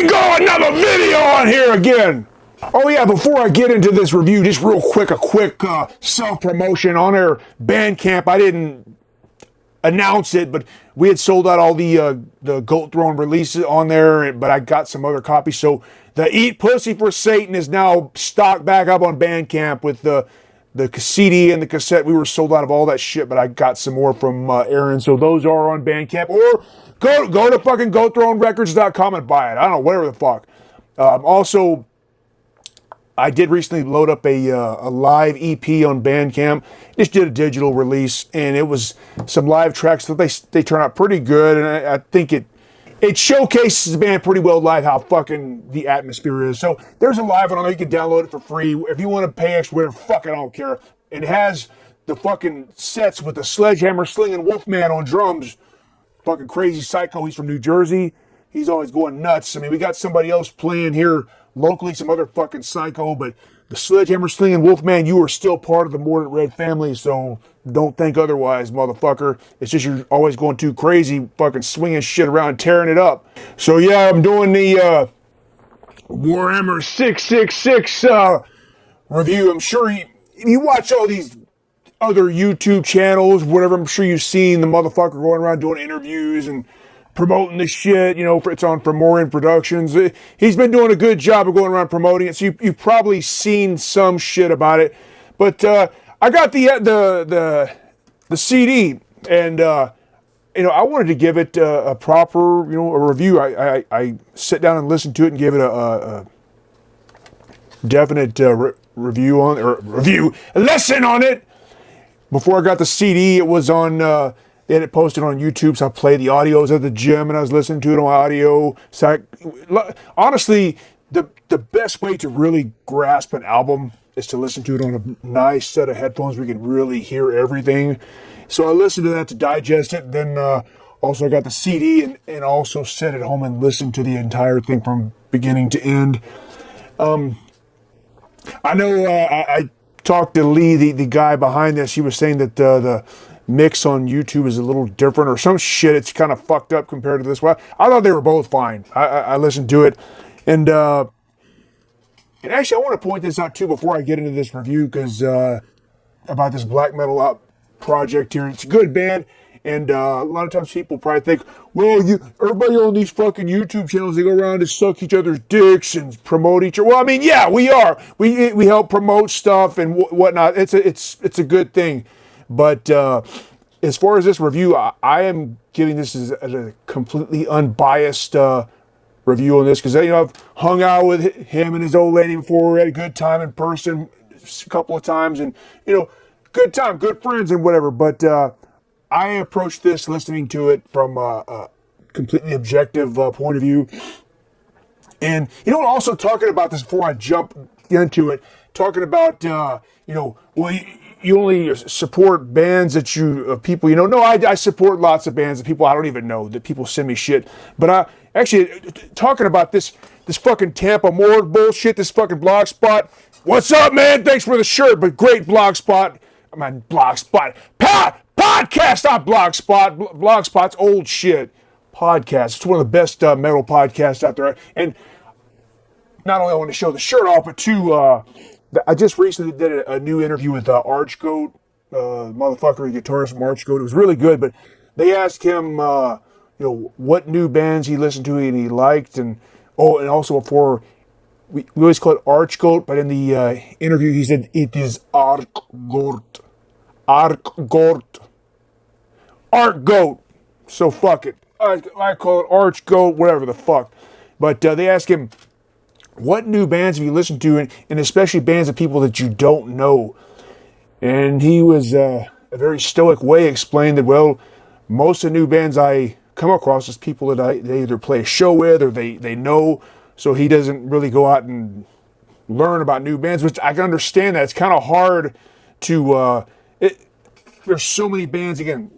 we go, another video on here again. Oh yeah, before I get into this review, just real quick, a quick self-promotion on our Bandcamp. I didn't announce it, but we had sold out all the Goat Throne releases on there, but I got some other copies. So the Eat Pussy for Satan is now stocked back up on Bandcamp with the CD and the cassette. We were sold out of all that shit, but I got some more from Aaron. So those are on Bandcamp. Or go to fucking GoatThroneRecords.com and buy it. I don't know, whatever the fuck. Also, I did recently load up a live EP on Bandcamp. Just did a digital release, and it was some live tracks. So they turn out pretty good, and I think it showcases the band pretty well live, how fucking the atmosphere is. So there's a live one on there. You can download it for free. If you want to pay extra, whatever, fuck it, I don't care. It has the fucking sets with the sledgehammer slinging Wolfman on drums. Fucking crazy psycho. He's from New Jersey. He's always going nuts. I mean, we got somebody else playing here locally, some other fucking psycho, but the sledgehammer slinging Wolfman, you are still part of the Mordant Rhed family, so don't think otherwise, motherfucker. It's just you're always going too crazy, fucking swinging shit around, tearing it up. So yeah, I'm doing the Warhammer 666 review. I'm sure you watch all these other YouTube channels, whatever. I'm sure you've seen the motherfucker going around doing interviews and promoting this shit, it's on Fomorian Productions. He's been doing a good job of going around promoting it, so you've probably seen some shit about it. But I got the CD, and I wanted to give it a proper, a review. I sit down and listen to it and give it a definite lesson on it. Before I got the CD, it was on. They had it posted on YouTube, so I played the audios at the gym, and I was listening to it on audio. So honestly, the best way to really grasp an album is to listen to it on a nice set of headphones where you can really hear everything. So I listened to that to digest it. Then also I got the CD and also sat at home and listened to the entire thing from beginning to end. I know I talked to Lee, the guy behind this. He was saying that the mix on YouTube is a little different or some shit. It's kind of fucked up compared to this one. I thought they were both fine. I listened to it, and actually I want to point this out too before I get into this review, because about this black metal project here. It's a good band, and a lot of times people probably think, well, everybody on these fucking YouTube channels, they go around and suck each other's dicks and promote each other. Well, I mean, yeah, we are. We help promote stuff and whatnot. It's a good thing. But as far as this review, I am giving this as a completely unbiased review on this, because I've hung out with him and his old lady before. We had a good time in person a couple of times, and good time, good friends and whatever. But I approached this listening to it from a completely objective point of view. And also talking about this before I jump into it, talking about you only support bands that people no, I support lots of bands of people I don't even know, that people send me shit. But I actually talking about this fucking Tampa Morgue bullshit, this fucking Blogspot. What's up, man? Thanks for the shirt, but great Blogspot. I mean, Blogspot podcast, not Blogspot. Blogspot's old shit. Podcast. It's one of the best metal podcasts out there. And not only I want to show the shirt off, but two. I just recently did a new interview with Archgoat, motherfucker, the guitarist from Archgoat. It was really good, but they asked him, what new bands he listened to and he liked, and also before we always call it Archgoat, but in the interview he said it is Archgoat, Archgoat. So fuck it, I call it Archgoat, whatever the fuck. But they asked him, what new bands have you listened to, and especially bands of people that you don't know? And he was a very stoic way explained that, well, most of the new bands I come across is people that they either play a show with or they know, so he doesn't really go out and learn about new bands, which I can understand that. It's kind of hard to, there's so many bands, again,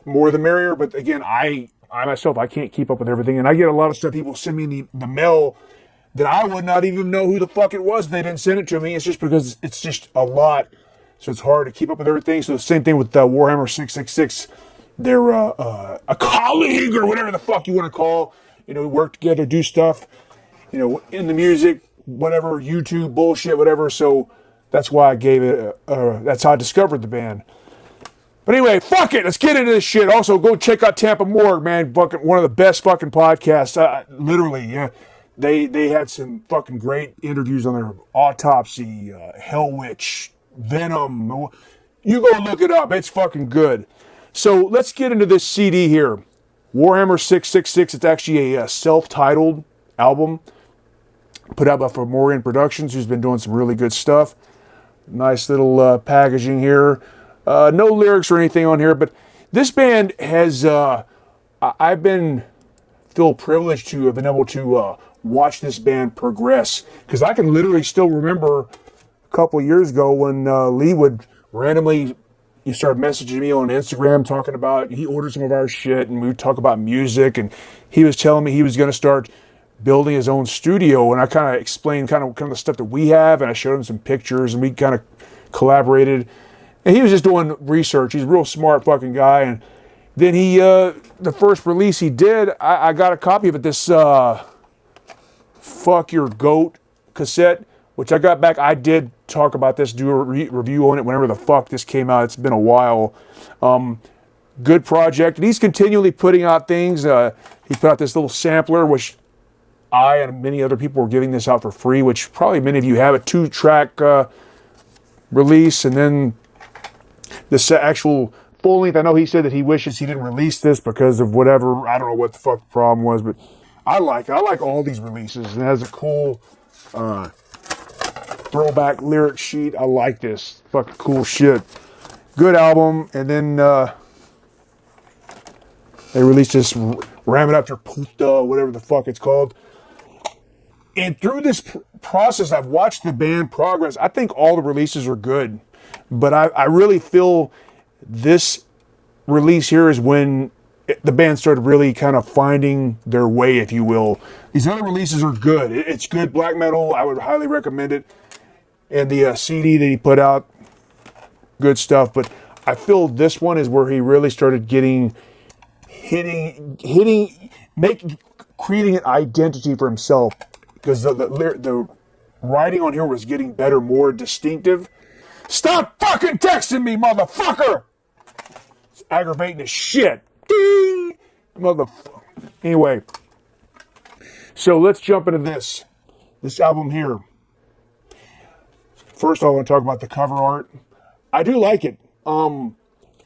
more the merrier, but again, I myself, I can't keep up with everything, and I get a lot of stuff people send me in the mail that I would not even know who the fuck it was if they didn't send it to me. It's just because it's just a lot, so it's hard to keep up with everything. So the same thing with Warhammer 666. They're a colleague or whatever the fuck you want to call You know, we work together, do stuff, you know, in the music, whatever, YouTube, bullshit, whatever. So that's why I gave it, that's how I discovered the band. But anyway, fuck it. Let's get into this shit. Also, go check out Tampa Morgue, man. Fucking one of the best fucking podcasts. Literally, yeah. They had some fucking great interviews on their Autopsy, Hell Witch, Venom. You go look it up. It's fucking good. So let's get into this CD here. Warhammer 666. It's actually a self-titled album put out by Fomorian Productions, who's been doing some really good stuff. Nice little packaging here. No lyrics or anything on here, but this band has, feel privileged to have been able to watch this band progress, because I can literally still remember a couple of years ago when Lee would randomly, you started messaging me on Instagram talking about, he ordered some of our shit and we would talk about music, and he was telling me he was going to start building his own studio, and I kind of explained kind of the stuff that we have, and I showed him some pictures, and we kind of collaborated. And he was just doing research. He's a real smart fucking guy. And then he, the first release he did, I got a copy of it, this Fuck Your Goat cassette, which I got back. I did talk about this, do a review on it whenever the fuck this came out. It's been a while. Good project. And he's continually putting out things. He put out this little sampler, which I and many other people were giving this out for free, which probably many of you have. A 2-track release, and then this actual full length. I know he said that he wishes he didn't release this because of whatever. I don't know what the fuck the problem was, but I like it. I like all these releases. And it has a cool throwback lyric sheet. I like this. Fucking cool shit. Good album. And then they released this Ram It Up Your Puta, whatever the fuck it's called. And through this process, I've watched the band progress. I think all the releases are good. But I really feel this release here is when the band started really kind of finding their way, if you will. These other releases are good. It's good black metal. I would highly recommend it. And the CD that he put out, good stuff. But I feel this one is where he really started creating an identity for himself. Because the writing on here was getting better, more distinctive. Stop fucking texting me, motherfucker! It's aggravating as shit. Ding! Motherfucker. Anyway, so let's jump into this album here. First, I want to talk about the cover art. I do like it.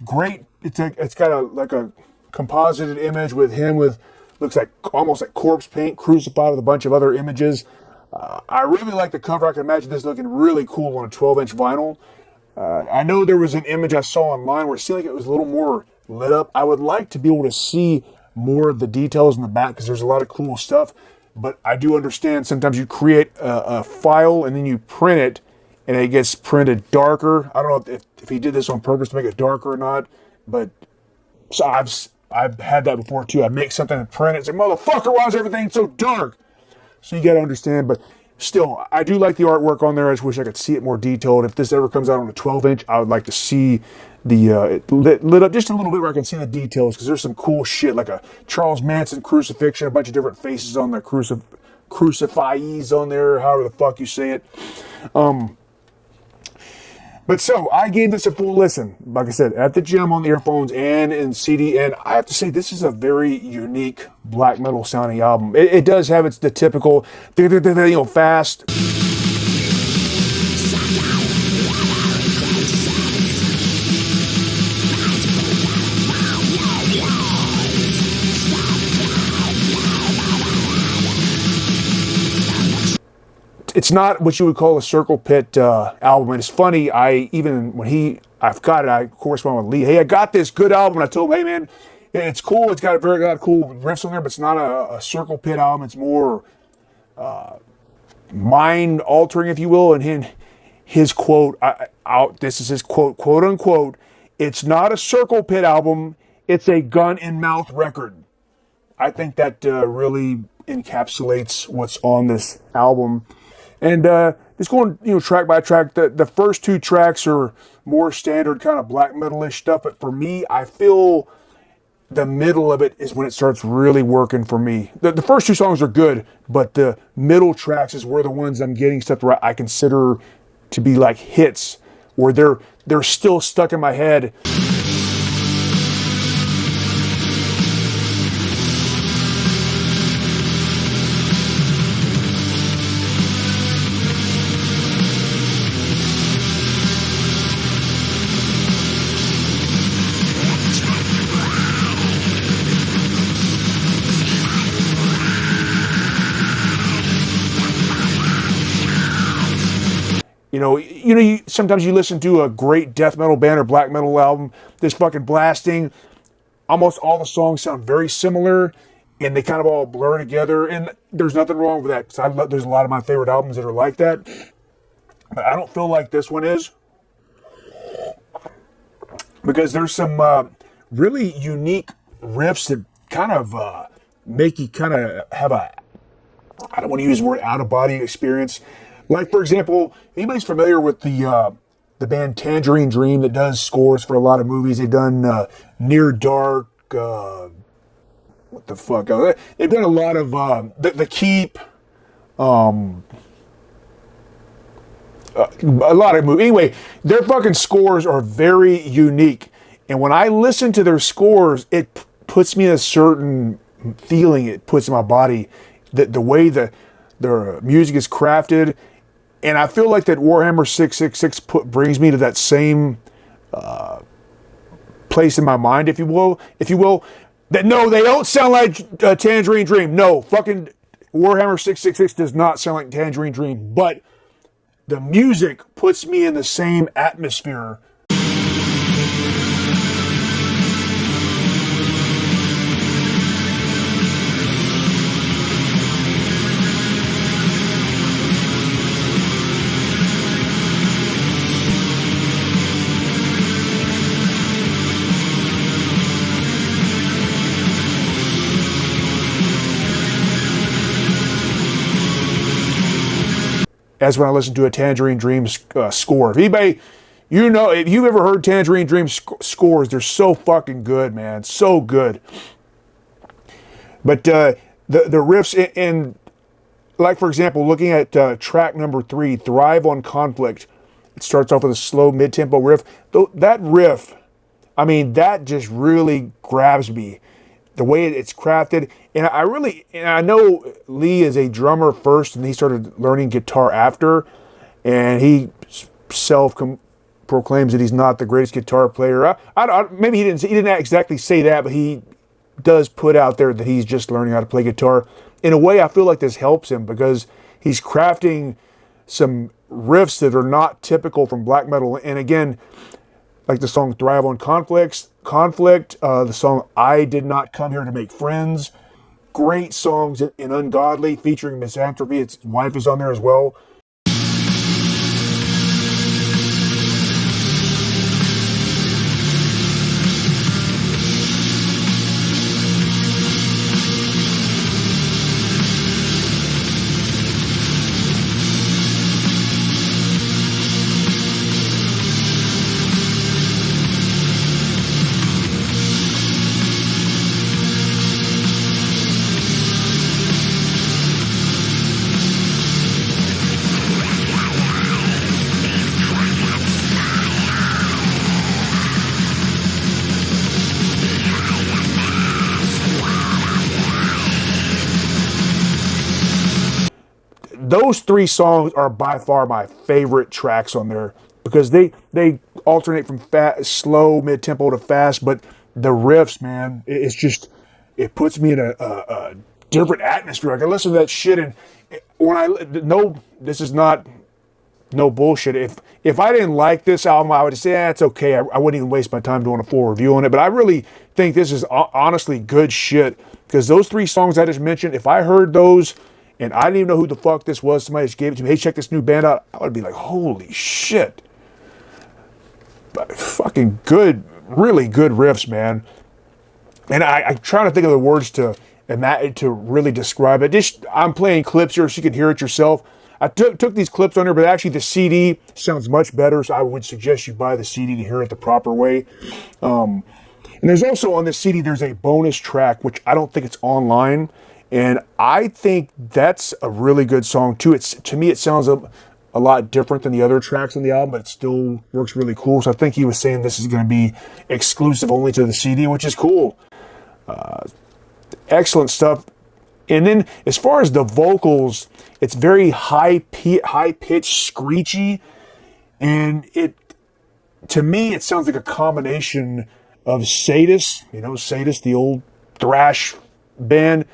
Great. It's got a composited image with him with looks like almost like corpse paint crucified with a bunch of other images. I really like the cover. I can imagine this looking really cool on a 12-inch vinyl. I know there was an image I saw online where it seemed like it was a little more lit up. I would like to be able to see more of the details in the back because there's a lot of cool stuff. But I do understand sometimes you create a file and then you print it and it gets printed darker. I don't know if he did this on purpose to make it darker or not. But so I've had that before too. I make something and print it. It's like, motherfucker, why is everything so dark? So you got to understand, but still, I do like the artwork on there. I just wish I could see it more detailed. If this ever comes out on a 12-inch, I would like to see it lit up just a little bit where I can see the details, because there's some cool shit, like a Charles Manson crucifixion, a bunch of different faces on there, crucifixes on there, however the fuck you say it. But so, I gave this a full listen, like I said, at the gym on the earphones and in CD, and I have to say, this is a very unique black metal sounding album. It does have the typical, fast. It's not what you would call a circle pit album. And it's funny, I've got it, I correspond with Lee. Hey, I got this good album. And I told him, hey man, it's cool. It's got a very cool riffs on there, but it's not a circle pit album. It's more mind altering, if you will. And his quote, this is his quote, quote unquote, it's not a circle pit album. It's a gun in mouth record. I think that really encapsulates what's on this album. And just going, track by track, the first two tracks are more standard kind of black metal-ish stuff. But for me, I feel the middle of it is when it starts really working for me. The first two songs are good, but the middle tracks is where the ones I'm getting stuff where I consider to be like hits, where they're still stuck in my head. Sometimes you listen to a great death metal band or black metal album that's fucking blasting. Almost all the songs sound very similar, and they kind of all blur together. And there's nothing wrong with that, because there's a lot of my favorite albums that are like that. But I don't feel like this one is, because there's some really unique riffs that kind of make you kind of have a, I don't want to use the word out of body experience. Like, for example, anybody's familiar with the band Tangerine Dream that does scores for a lot of movies? They've done Near Dark, what the fuck? They've done a lot of The Keep, a lot of movies. Anyway, their fucking scores are very unique. And when I listen to their scores, it puts me in a certain feeling it puts in my body. The way their music is crafted. And I feel like that Warhammer 666 brings me to that same place in my mind, if you will. That no, they don't sound like Tangerine Dream. No, fucking Warhammer 666 does not sound like Tangerine Dream. But the music puts me in the same atmosphere. As when I listen to a Tangerine Dream score. If anybody, if you've ever heard Tangerine Dream scores, they're so fucking good, man. So good. But the riffs, and like, for example, looking at track number 3, Thrive on Conflict, it starts off with a slow mid-tempo riff. That riff, I mean, that just really grabs me. The way it's crafted. And I know Lee is a drummer first, and he started learning guitar after, and he self-proclaims that he's not the greatest guitar player. Maybe he didn't exactly say that, but he does put out there that he's just learning how to play guitar. In a way, I feel like this helps him, because he's crafting some riffs that are not typical from black metal. And again, like the song Thrive on Conflict, the song I Did Not Come Here to Make Friends. Great songs in Ungodly featuring Misanthropy. Its wife is on there as well. Those 3 songs are by far my favorite tracks on there, because they alternate from slow, mid-tempo to fast, but the riffs, man, it puts me in a different atmosphere. I can listen to that shit, and this is not no bullshit. If I didn't like this album, I would say, it's okay. I wouldn't even waste my time doing a full review on it, but I really think this is honestly good shit, because those 3 songs I just mentioned, if I heard those and I didn't even know who the fuck this was, somebody just gave it to me, hey, check this new band out, I would be like, holy shit. But fucking good, really good riffs, man. And I'm trying to think of the words to really describe it. I'm playing clips here so you can hear it yourself. I took these clips on here, but actually the CD sounds much better, so I would suggest you buy the CD to hear it the proper way. And there's also on this CD, there's a bonus track, which I don't think it's online. And I think that's a really good song too. To me, it sounds a lot different than the other tracks on the album, but it still works really cool. So I think he was saying this is going to be exclusive only to the CD, which is cool. Excellent stuff. And then as far as the vocals, it's very high-pitched, screechy. And to me, it sounds like a combination of Sadist, Sadist, the old thrash band,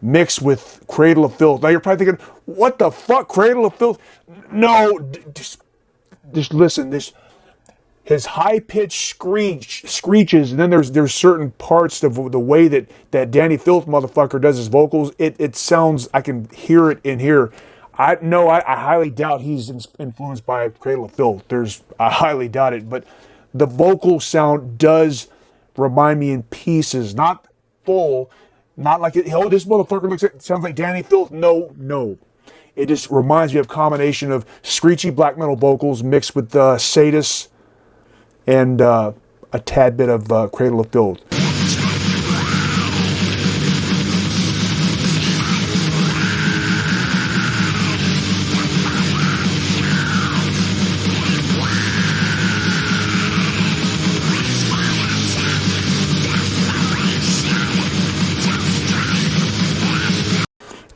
mixed with Cradle of Filth. Now you're probably thinking, what the fuck, Cradle of Filth? No, just listen. His high-pitched screeches, and then there's certain parts of the way that Danny Filth motherfucker does his vocals. It sounds, I can hear it in here. I highly doubt he's influenced by Cradle of Filth. I highly doubt it, but the vocal sound does remind me in pieces, not full, not like this motherfucker sounds like Danny Filth. No. It just reminds me of a combination of screechy black metal vocals mixed with Sadist and a tad bit of Cradle of Filth.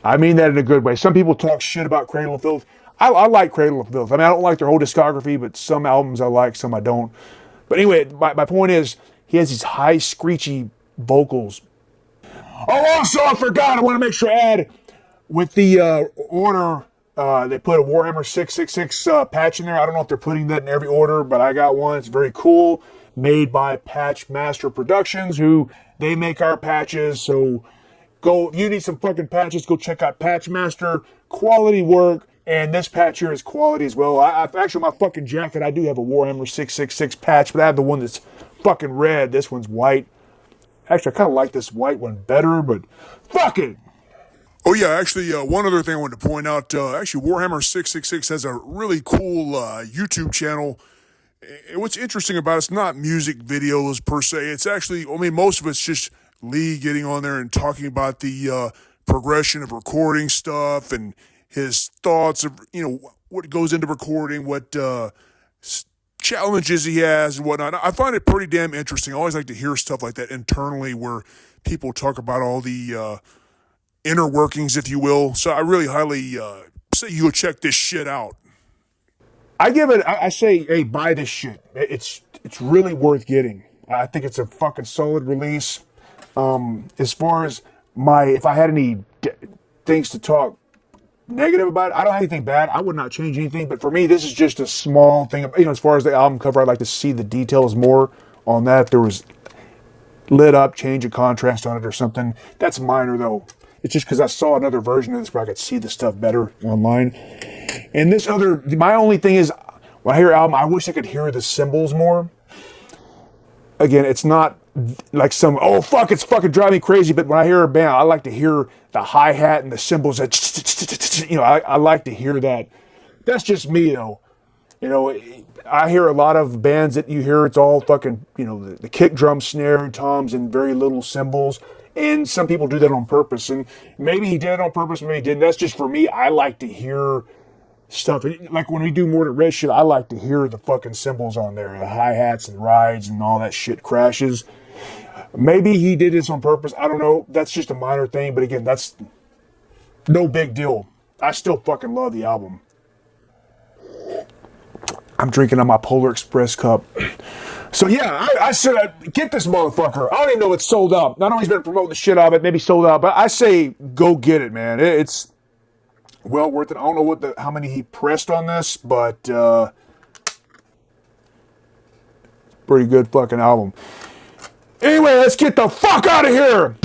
I mean that in a good way. Some people talk shit about Cradle of Filth. I like Cradle of Filth. I mean, I don't like their whole discography, but some albums I like, some I don't. But anyway, my point is, he has these high, screechy vocals. Oh, also, I forgot. I want to make sure I add, with the order, they put a Warhammer 666 patch in there. I don't know if they're putting that in every order, but I got one. It's very cool. Made by Patchmaster Productions, who they make our patches. So go, if you need some fucking patches, go check out Patchmaster. Quality work. And this patch here is quality as well. Actually, my fucking jacket, I do have a Warhammer 666 patch, but I have the one that's fucking red. This one's white. Actually, I kind of like this white one better, but fuck it. Oh yeah, actually, one other thing I wanted to point out. Actually, Warhammer 666 has a really cool YouTube channel. And what's interesting about it's not music videos per se. It's actually, most of it's just Lee getting on there and talking about the progression of recording stuff and his thoughts of, what goes into recording, what challenges he has and whatnot. I find it pretty damn interesting. I always like to hear stuff like that internally where people talk about all the inner workings, if you will. So I really highly say you go check this shit out. I say, hey, buy this shit. It's really worth getting. I think it's a fucking solid release. As far as if I had any things to talk negative about it, I don't have anything bad. I would not change anything, but for me, this is just a small thing. As far as the album cover, I'd like to see the details more on that. If there was lit up, change of contrast on it or something. That's minor though. It's just because I saw another version of this where I could see the stuff better online. And my only thing is, when I hear an album, I wish I could hear the cymbals more. Again, it's not like it's fucking driving me crazy, but when I hear a band, I like to hear the hi-hat and the cymbals. I like to hear that. That's just me, though. I hear a lot of bands that you hear, it's all fucking, the kick drum, snare, toms, and very little cymbals. And some people do that on purpose. And maybe he did it on purpose, maybe he didn't. That's just for me. I like to hear stuff. Like when we do Mordant Rhed shit, I like to hear the fucking cymbals on there, the hi-hats and rides and all that shit crashes. Maybe he did this on purpose. I don't know. That's just a minor thing. But again, that's no big deal. I still fucking love the album. I'm drinking on my Polar Express cup. So yeah, I said, get this motherfucker. I don't even know it's sold out. Not only he's been promoting the shit out of it, maybe sold out, but I say go get it, man. It's well worth it. I don't know how many he pressed on this, but pretty good fucking album. Anyway, let's get the fuck out of here.